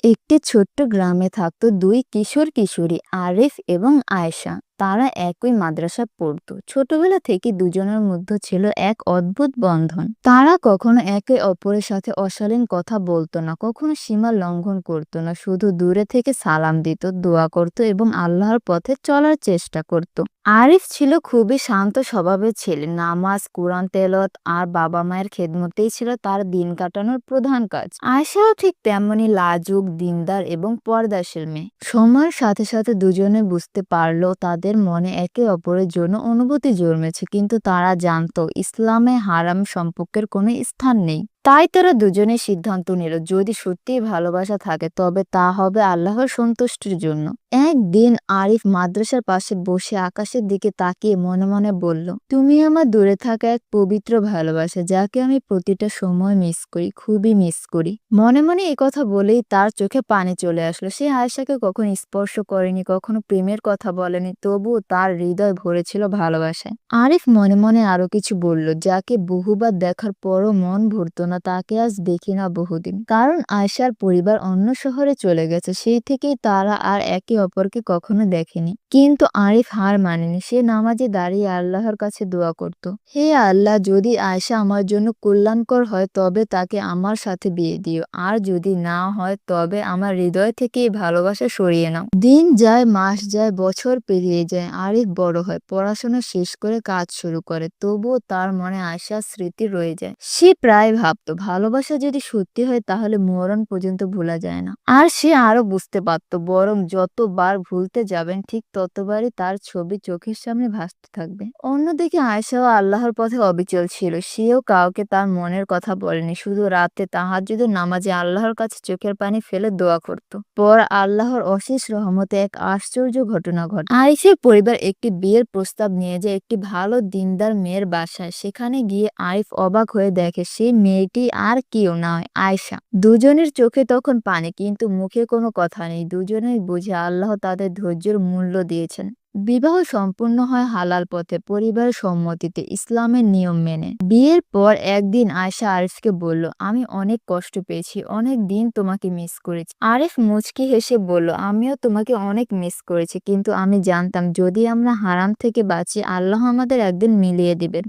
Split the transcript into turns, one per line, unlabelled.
একটি ছোট্ট গ্রামে থাকতো দুই কিশোর-কিশোরী আরিফ এবং আয়েশা। তারা একই মাদ্রাসায় পড়তো। ছোটবেলা থেকে দুজনের মধ্যে ছিল এক অদ্ভুত বন্ধন। তারা কখনো একে অপরের সাথে অশালীন কথা বলতো না, কখনো সীমা লঙ্ঘন করতো না। শুধু দূরে থেকে সালাম দিত, দোয়া করত এবং আল্লাহর পথে চলার চেষ্টা করত। আরিফ ছিল খুবই শান্ত স্বভাবের ছেলে। নামাজ, কুরআন তেলাওয়াত আর বাবা-মায়ের খেদমতেই ছিল তার দিন কাটানোর প্রধান কাজ। আয়েশাও ঠিক তেমনই লাজুক, দিনদার এবং পর্দাশীল মেয়ে। সময়ের সাথে সাথে দুজনে বুঝতে পারলো তাদের মনে একে অপরের জন্য অনুভূতি জন্মেছে, কিন্তু তারা জানতো ইসলামে হারাম সম্পর্কের কোনো স্থান নেই। তাই তারা দুজনে সিদ্ধান্ত নিল, যদি সত্যিই ভালোবাসা থাকে তবে তা হবে আল্লাহর সন্তুষ্টির জন্য। একদিন আরিফ মাদ্রাসার পাশে বসে আকাশের দিকে তাকিয়ে মনে মনে বলল, তুমি আমার দূরে থাকা এক পবিত্র ভালোবাসা, যাকে আমি প্রতিটা সময় মিস করি, খুবই মিস করি। মনে মনে এই কথা বলেই তার চোখে পানি চলে আসলো। সে আয়েশাকে কখনো স্পর্শ করেনি, কখনো প্রেমের কথা বলেনি, তবুও তার হৃদয় ভরেছিল ভালোবাসায়। আরিফ মনে মনে আরো কিছু বলল, যাকে বহুবার দেখার পরও মন ভরতো না, তাকে আজ দেখি না বহুদিন। কারণ আয়েশার পরিবার অন্য শহরে চলে গেছে, সেই থেকেই তারা আর একে অপরকে কখনো দেখেনি। কিন্তু আরিফ হার মানেনি। সে নামাজে দাঁড়িয়ে আল্লাহর কাছে দোয়া করত, হে আল্লাহ, যদি আয়েশা আমার জন্য কল্যাণকর হয় তবে তাকে আমার সাথে বিয়ে দিও, আর যদি না হয় তবে আমার হৃদয় থেকে এই ভালোবাসা সরিয়ে নাও। দিন যায়, মাস যায়, বছর পেরিয়ে যায়। আরিফ বড় হয়, পড়াশোনা শেষ করে কাজ শুরু করে, তবুও তার মনে আশার স্মৃতি রয়ে যায়। সে প্রায় ভাবতো, ভালোবাসা যদি সত্যি হয় তাহলে মরণ পর্যন্ত ভোলা যায় না। আর সে আরো বুঝতে পারতো, বরং যতবার ভুলতে যাবেন ঠিক ততবারই তার ছবি চোখের সামনে ভাসতে থাকবে। অন্যদিকে আয়েশাও আল্লাহর পথে অবিচল ছিল। সেও কাউকে তার মনের কথা বলেনি, শুধু রাতে তাহাজ্জুদের নামাজে আল্লাহর কাছে চোখের পানি ফেলে দোয়া করত। পর আল্লাহর অশেষ রহমতে এক আশ্চর্য ঘটনা ঘটে। আয়েশার পরিবার একটি বিয়ের প্রস্তাব নিয়ে যায় একটি ভালো দিনদার মেয়ের বাসায়। সেখানে গিয়ে আরিফ অবাক হয়ে দেখে সেই মেয়েটি আর কেউ নয়, আয়েশা। দুজনের চোখে তখন পানি, কিন্তু মুখে কোনো কথা নেই। দুজনেই বুঝে আল্লাহ তাদের ধৈর্যের মূল্য দিয়েছেন। বিবাহ সম্পূর্ণ হয় হালাল পথে, পরিবারের সম্মতিতে, ইসলামের নিয়ম মেনে। বিয়ের পর একদিন আয়েশা আরিফকে বলল, আমি অনেক কষ্ট পেয়েছি, অনেক দিন তোমাকে মিস করেছি। আরিফ মুচকি হেসে বলল, আমিও তোমাকে অনেক মিস করেছি, কিন্তু আমি জানতাম যদি আমরা হারাম থেকে বাঁচি আল্লাহ আমাদের একদিন মিলিয়ে দিবেন।